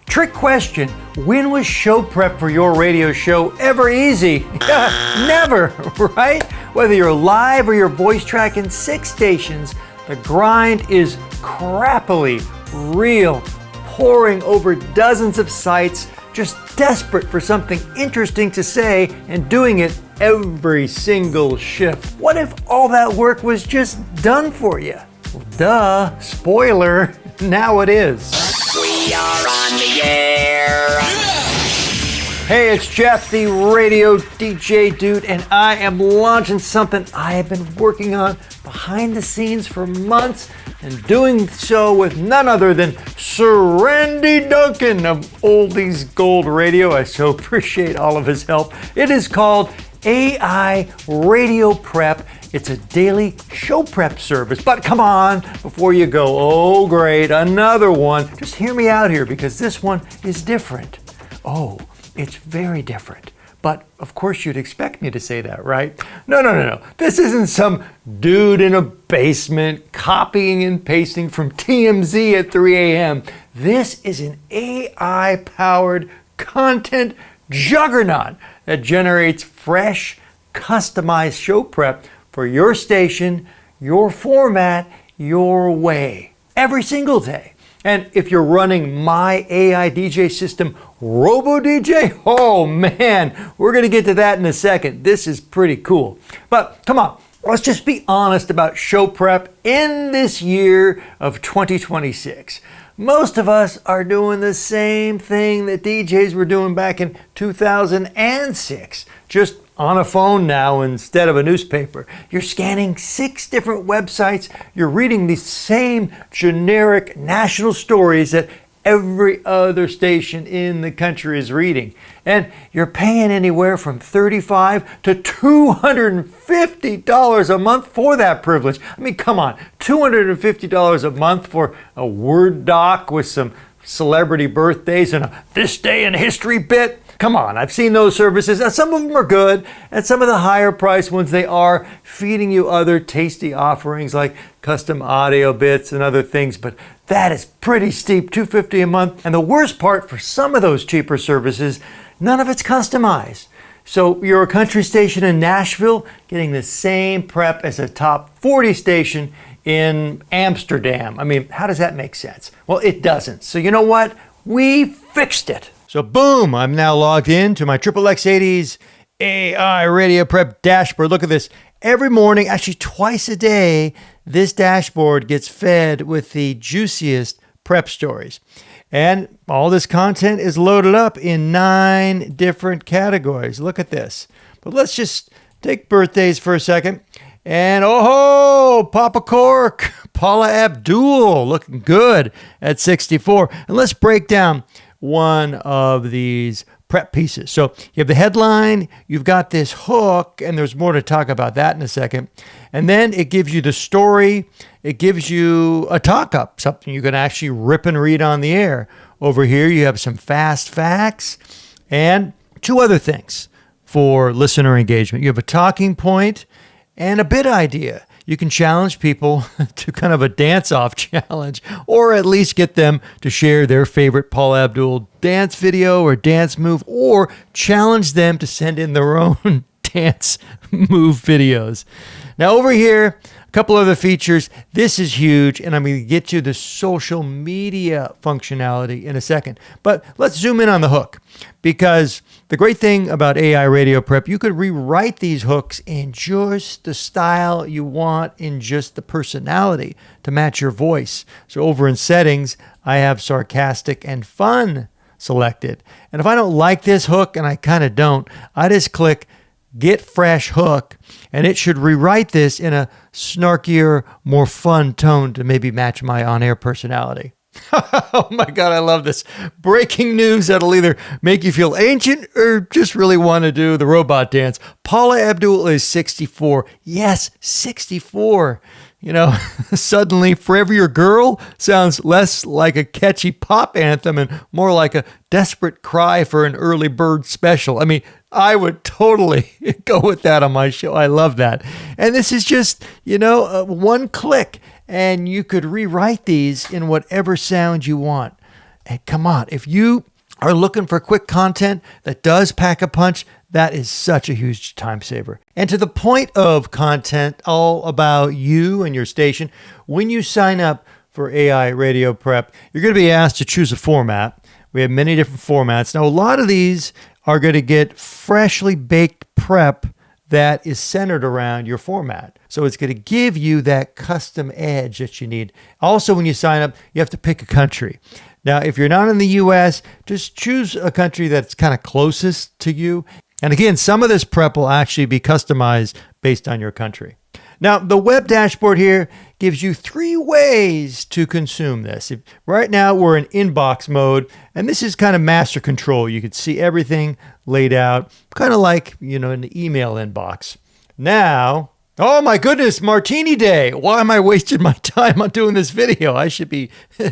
Trick question, when was show prep for your radio show ever easy? Never, right? Whether you're live or you're voice tracking 6 stations, the grind is crappily real, pouring over dozens of sites, just desperate for something interesting to say and doing it every single shift. What if all that work was just done for you? Well, duh, spoiler, now it is. We are on the air. Hey, it's Jeff, the radio DJ dude, and I am launching something I have been working on behind the scenes for months, and doing so with none other than Sir Randy Duncan of Oldies Gold Radio. I so appreciate all of his help. It is called AI Radio Prep. It's a daily show prep service. But come on, before you go, oh great, another one. Just hear me out here, because this one is different. Oh, it's very different. But of course you'd expect me to say that, right? No. This isn't some dude in a basement copying and pasting from TMZ at 3 a.m. This is an AI-powered content juggernaut that generates fresh, customized show prep for your station, your format, your way, every single day. And if you're running my AI DJ system, RoboDJ, oh man, we're gonna get to that in a second. This is pretty cool. But come on, let's just be honest about show prep in this year of 2026. Most of us are doing the same thing that DJs were doing back in 2006, just on a phone now instead of a newspaper. You're scanning 6 different websites. You're reading the same generic national stories that every other station in the country is reading. And you're paying anywhere from $35 to $250 a month for that privilege. I mean, come on, $250 a month for a Word doc with some celebrity birthdays and a This Day in History bit? Come on, I've seen those services. Now, some of them are good, and some of the higher priced ones, they are feeding you other tasty offerings like custom audio bits and other things, but that is pretty steep, $250 a month. And the worst part for some of those cheaper services, none of it's customized. So you're a country station in Nashville getting the same prep as a top 40 station in Amsterdam. I mean, how does that make sense? Well, it doesn't. So you know what? We fixed it. So boom, I'm now logged in to my XXX80's AI Radio Prep dashboard. Look at this. Every morning, actually twice a day, this dashboard gets fed with the juiciest prep stories. And all this content is loaded up in 9 different categories. Look at this. But let's just take birthdays for a second. And oh, Papa Cork, Paula Abdul, looking good at 64. And let's break down one of these prep pieces. So you have the headline, you've got this hook, and there's more to talk about that in a second. And then it gives you the story, it gives you a talk-up, something you can actually rip and read on the air. Over here you have some fast facts and 2 other things for listener engagement. You have a talking point and a bit idea. You can challenge people to kind of a dance-off challenge, or at least get them to share their favorite Paula Abdul dance video or dance move, or challenge them to send in their own dance move videos. Now over here, a couple other features. This is huge, and I'm going to get to the social media functionality in a second. But let's zoom in on the hook, because the great thing about AI Radio Prep, you could rewrite these hooks in just the style you want, in just the personality to match your voice. So over in settings, I have sarcastic and fun selected. And if I don't like this hook, and I kind of don't, I just click Get Fresh Hook, and it should rewrite this in a snarkier, more fun tone to maybe match my on-air personality. Oh my God, I love this. Breaking news that'll either make you feel ancient or just really want to do the robot dance. Paula Abdul is 64. Yes, 64. You know, suddenly Forever Your Girl sounds less like a catchy pop anthem and more like a desperate cry for an early bird special. I mean, I would totally go with that on my show. I love that. And this is just, one click, and you could rewrite these in whatever sound you want. And come on, if you are looking for quick content that does pack a punch, that is such a huge time saver. And to the point of content all about you and your station, when you sign up for AI Radio Prep, you're going to be asked to choose a format. We have many different formats. Now, a lot of these are going to get freshly baked prep that is centered around your format. So it's going to give you that custom edge that you need. Also, when you sign up, you have to pick a country. Now, if you're not in the US, just choose a country that's kind of closest to you. And again, some of this prep will actually be customized based on your country. Now, the web dashboard here gives you 3 ways to consume this. Right now, we're in inbox mode, and this is kind of master control. You can see everything laid out, kind of like, in the email inbox. Now, oh my goodness, Martini Day. Why am I wasting my time on doing this video? I should be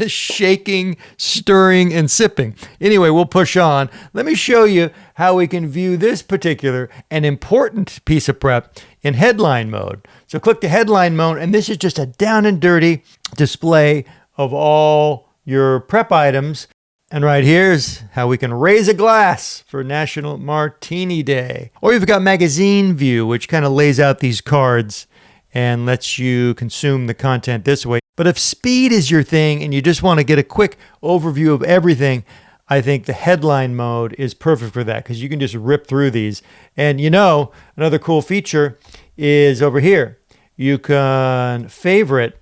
shaking, stirring, and sipping. Anyway, we'll push on. Let me show you how we can view this particular and important piece of prep in headline mode. So click the headline mode, and this is just a down and dirty display of all your prep items. And right here's how we can raise a glass for National Martini Day. Or you've got magazine view, which kind of lays out these cards and lets you consume the content this way. But if speed is your thing and you just want to get a quick overview of everything, I think the headline mode is perfect for that because you can just rip through these. And another cool feature is over here. You can favorite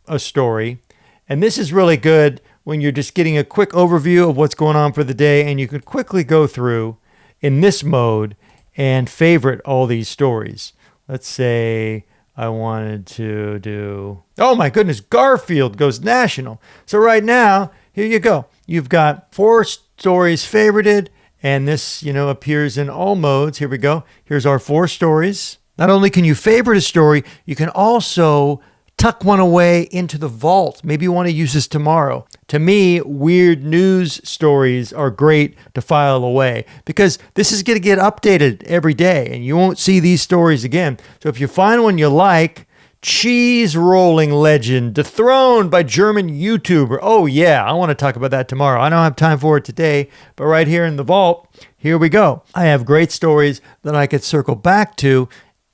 a story. And this is really good when you're just getting a quick overview of what's going on for the day, and you can quickly go through in this mode and favorite all these stories. Let's say I wanted to do, oh my goodness, Garfield goes national. So right now, here you go. You've got 4 stories favorited, and this, appears in all modes. Here we go. Here's our 4 stories. Not only can you favorite a story, you can also tuck one away into the vault. Maybe you want to use this tomorrow. To me, weird news stories are great to file away because this is going to get updated every day and you won't see these stories again. So if you find one you like, cheese rolling legend dethroned by German YouTuber. Oh yeah, I want to talk about that tomorrow. I don't have time for it today, but right here in the vault, here we go. I have great stories that I could circle back to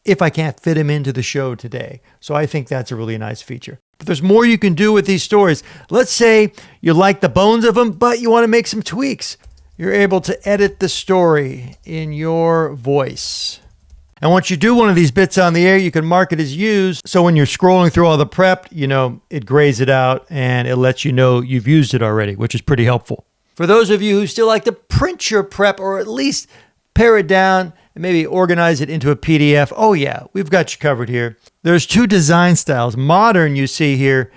if I can't fit them into the show today. So I think that's a really nice feature. But there's more you can do with these stories. Let's say you like the bones of them, but you want to make some tweaks. You're able to edit the story in your voice. And once you do one of these bits on the air, you can mark it as used. So when you're scrolling through all the prep, it grays it out and it lets you know you've used it already, which is pretty helpful. For those of you who still like to print your prep or at least pare it down and maybe organize it into a PDF. Oh yeah, we've got you covered here. There's 2 design styles. Modern, you see here,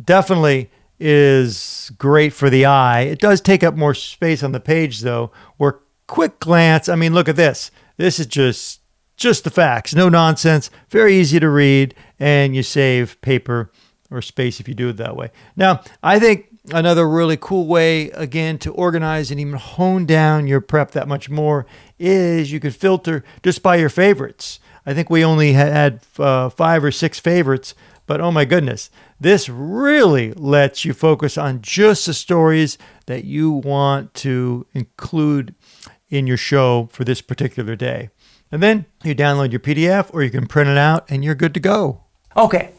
definitely is great for the eye. It does take up more space on the page though, where quick glance, look at this. This is just the facts, no nonsense, very easy to read, and you save paper or space if you do it that way. Now, I think another really cool way, again, to organize and even hone down your prep that much more is you could filter just by your favorites. I think we only had 5 or 6 favorites, but oh my goodness, this really lets you focus on just the stories that you want to include in your show for this particular day. And then you download your PDF or you can print it out and you're good to go. Okay.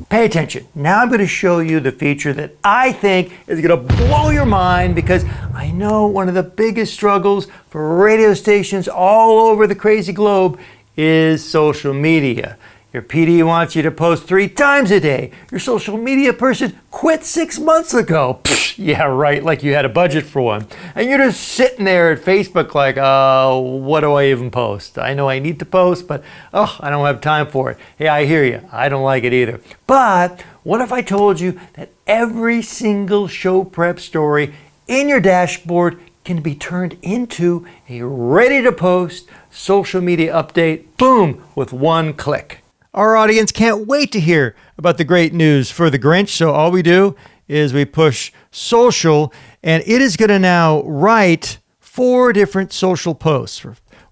Pay attention. Now I'm going to show you the feature that I think is going to blow your mind because I know one of the biggest struggles for radio stations all over the crazy globe is social media. Your PD wants you to post 3 times a day. Your social media person quit 6 months ago. Psh, yeah, right, like you had a budget for one. And you're just sitting there at Facebook like, what do I even post? I know I need to post, but I don't have time for it. Hey, I hear you. I don't like it either. But what if I told you that every single show prep story in your dashboard can be turned into a ready-to-post social media update, boom, with one click. Our audience can't wait to hear about the great news for the Grinch, so all we do is we push social, and it is going to now write 4 different social posts.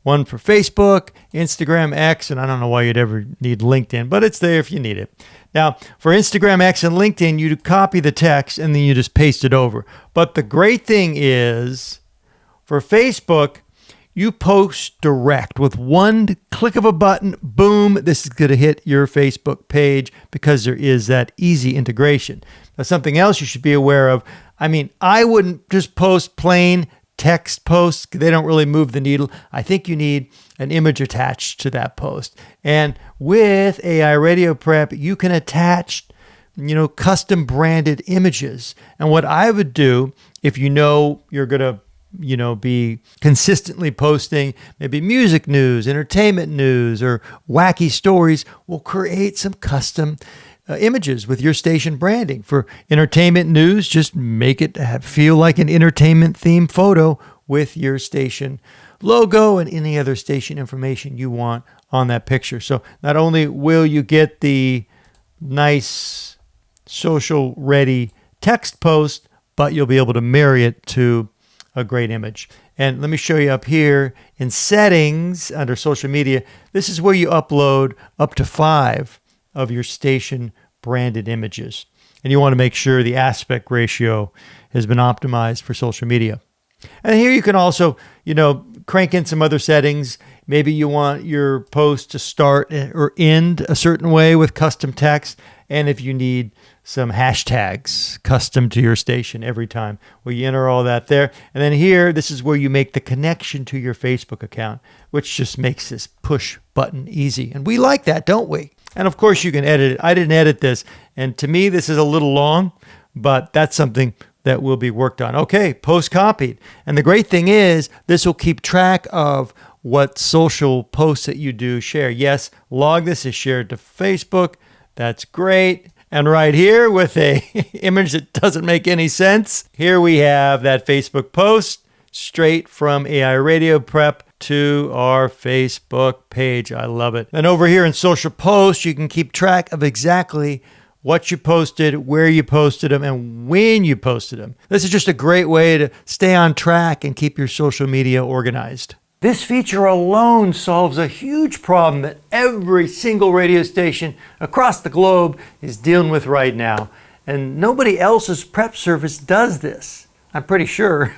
one for Facebook, Instagram, X, and I don't know why you'd ever need LinkedIn, but it's there if you need it. Now, for Instagram, X, and LinkedIn, you copy the text and then you just paste it over. But the great thing is, for Facebook, you post direct with one click of a button. Boom, this is going to hit your Facebook page because there is that easy integration. Now, something else you should be aware of. I mean, I wouldn't just post plain text posts. They don't really move the needle. I think you need an image attached to that post. And with AI Radio Prep, you can attach, custom branded images. And what I would do, if you know you're going to be consistently posting maybe music news, entertainment news, or wacky stories, we'll create some custom images with your station branding. For entertainment news, just make it feel like an entertainment themed photo with your station logo and any other station information you want on that picture. So not only will you get the nice social ready text post, but you'll be able to marry it to a great image. And let me show you up here in settings under social media. This is where you upload up to 5 of your station branded images. And you want to make sure the aspect ratio has been optimized for social media. And here you can also, crank in some other settings. Maybe you want your post to start or end a certain way with custom text. And if you need some hashtags custom to your station every time, well, you enter all that there. And then here, this is where you make the connection to your Facebook account, which just makes this push button easy. And we like that, don't we? And of course, you can edit it. I didn't edit this. And to me, this is a little long, but that's something that will be worked on. Okay, post copied. And the great thing is, this will keep track of what social posts that you do share. Yes, log this is shared to Facebook. That's great. And right here with a image that doesn't make any sense, here we have that Facebook post straight from AI Radio Prep to our Facebook page. I love it. And over here in social posts, you can keep track of exactly what you posted, where you posted them, and when you posted them. This is just a great way to stay on track and keep your social media organized. This feature alone solves a huge problem that every single radio station across the globe is dealing with right now. And nobody else's prep service does this. I'm pretty sure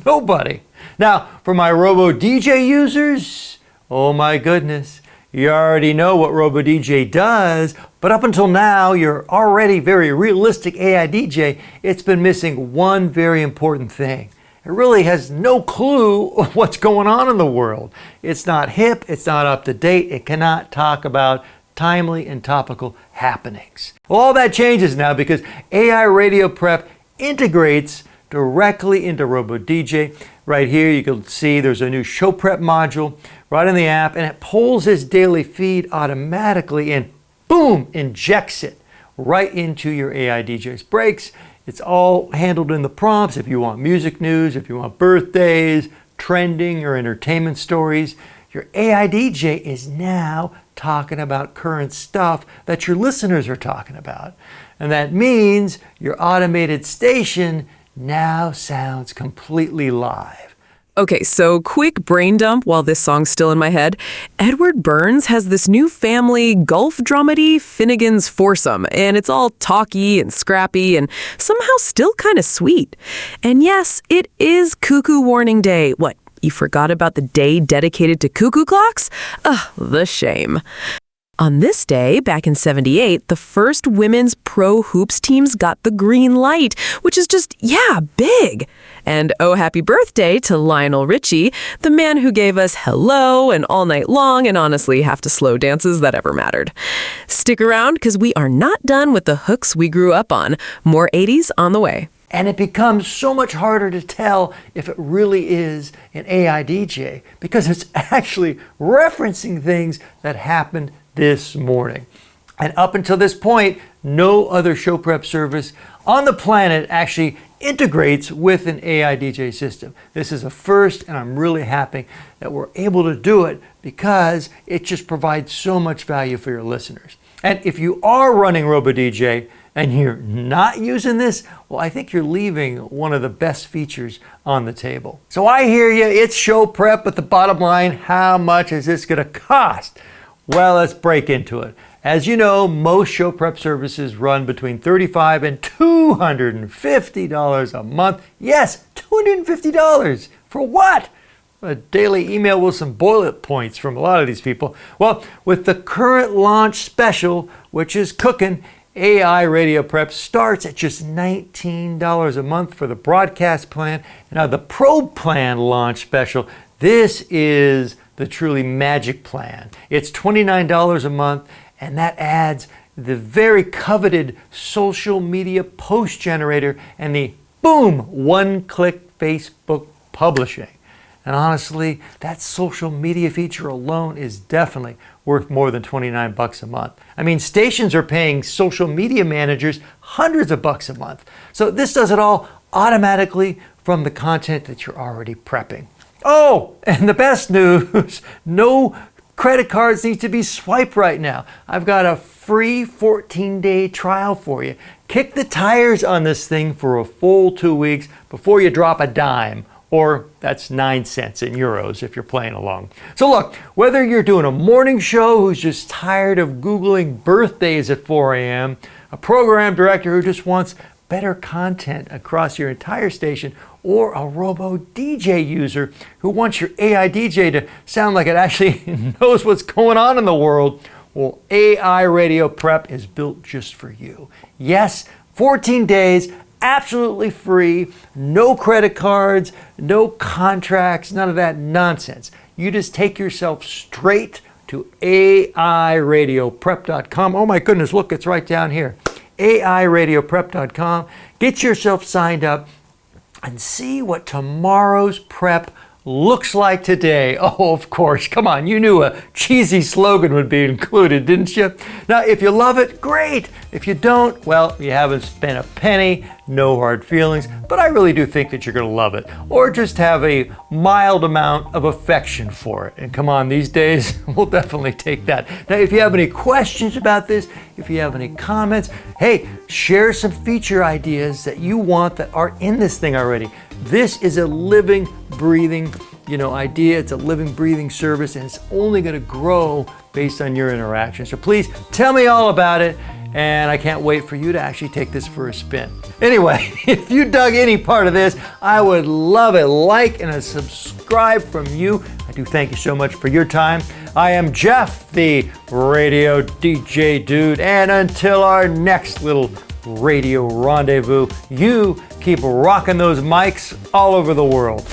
nobody. Now, for my RoboDJ users, oh my goodness, you already know what RoboDJ does, but up until now, your already very realistic AI DJ, it's been missing one very important thing. It really has no clue what's going on in the world. It's not hip, it's not up to date, it cannot talk about timely and topical happenings. Well, all that changes now because AI Radio Prep integrates directly into RoboDJ. Right here you can see there's a new show prep module right in the app, and it pulls this daily feed automatically and boom, injects it right into your AI DJ's breaks. It's all handled in the prompts. If you want music news, if you want birthdays, trending, or entertainment stories, your AI DJ is now talking about current stuff that your listeners are talking about. And that means your automated station now sounds completely live. Okay, so quick brain dump while this song's still in my head. Edward Burns has this new family golf dramedy, Finnegan's Foursome, and it's all talky and scrappy and somehow still kind of sweet. And yes, it is Cuckoo Warning Day. What, you forgot about the day dedicated to cuckoo clocks? Ugh, the shame. On this day, back in '78, the first women's pro hoops teams got the green light, which is just, big. And oh, happy birthday to Lionel Richie, the man who gave us Hello and All Night Long and honestly half the slow dances that ever mattered. Stick around, because we are not done with the hooks we grew up on. More 80s on the way. And it becomes so much harder to tell if it really is an AI DJ because it's actually referencing things that happened this morning. And up until this point, no other show prep service on the planet actually integrates with an AI DJ system. This is a first, and I'm really happy that we're able to do it because it just provides so much value for your listeners. And if you are running RoboDJ, and you're not using this, well, I think you're leaving one of the best features on the table. So I hear you, it's show prep, but the bottom line, how much is this gonna cost? Well, let's break into it. As you know, most show prep services run between $35 and $250 a month. Yes, $250. For what? A daily email with some bullet points from a lot of these people. Well, with the current launch special, which is cooking, AI Radio Prep starts at just $19 a month for the broadcast plan. Now the Pro Plan launch special, this is the truly magic plan. It's $29 a month, and that adds the very coveted social media post generator and the boom, one-click Facebook publishing. And honestly, that social media feature alone is definitely worth more than $29 a month. I mean, stations are paying social media managers hundreds of bucks a month. So this does it all automatically from the content that you're already prepping. Oh, and the best news, no credit cards need to be swiped right now. I've got a free 14-day trial for you. Kick the tires on this thing for a full 2 weeks before you drop a dime. Or that's 9 cents in euros if you're playing along. So look, whether you're doing a morning show who's just tired of Googling birthdays at 4 a.m., a program director who just wants better content across your entire station, or a RoboDJ user who wants your AI DJ to sound like it actually knows what's going on in the world, well, AI Radio Prep is built just for you. Yes, 14 days, absolutely free, no credit cards, no contracts, none of that nonsense. You just take yourself straight to AIRadioPrep.com. Oh my goodness, look, it's right down here. AIRadioPrep.com. Get yourself signed up and see what tomorrow's prep looks like today. Oh, of course, come on, you knew a cheesy slogan would be included, didn't you? Now, if you love it, great. If you don't, well, you haven't spent a penny, no hard feelings, but I really do think that you're gonna love it, or just have a mild amount of affection for it. And come on, these days, we'll definitely take that. Now, if you have any questions about this, if you have any comments, hey, share some feature ideas that you want that are in this thing already. This is a living, breathing, idea. It's a living, breathing service, and it's only going to grow based on your interaction. So please tell me all about it, and I can't wait for you to actually take this for a spin. Anyway, if you dug any part of this, I would love a like and a subscribe from you. I do thank you so much for your time. I am Jeff, the Radio DJ Dude, and until our next little radio rendezvous, you keep rocking those mics all over the world.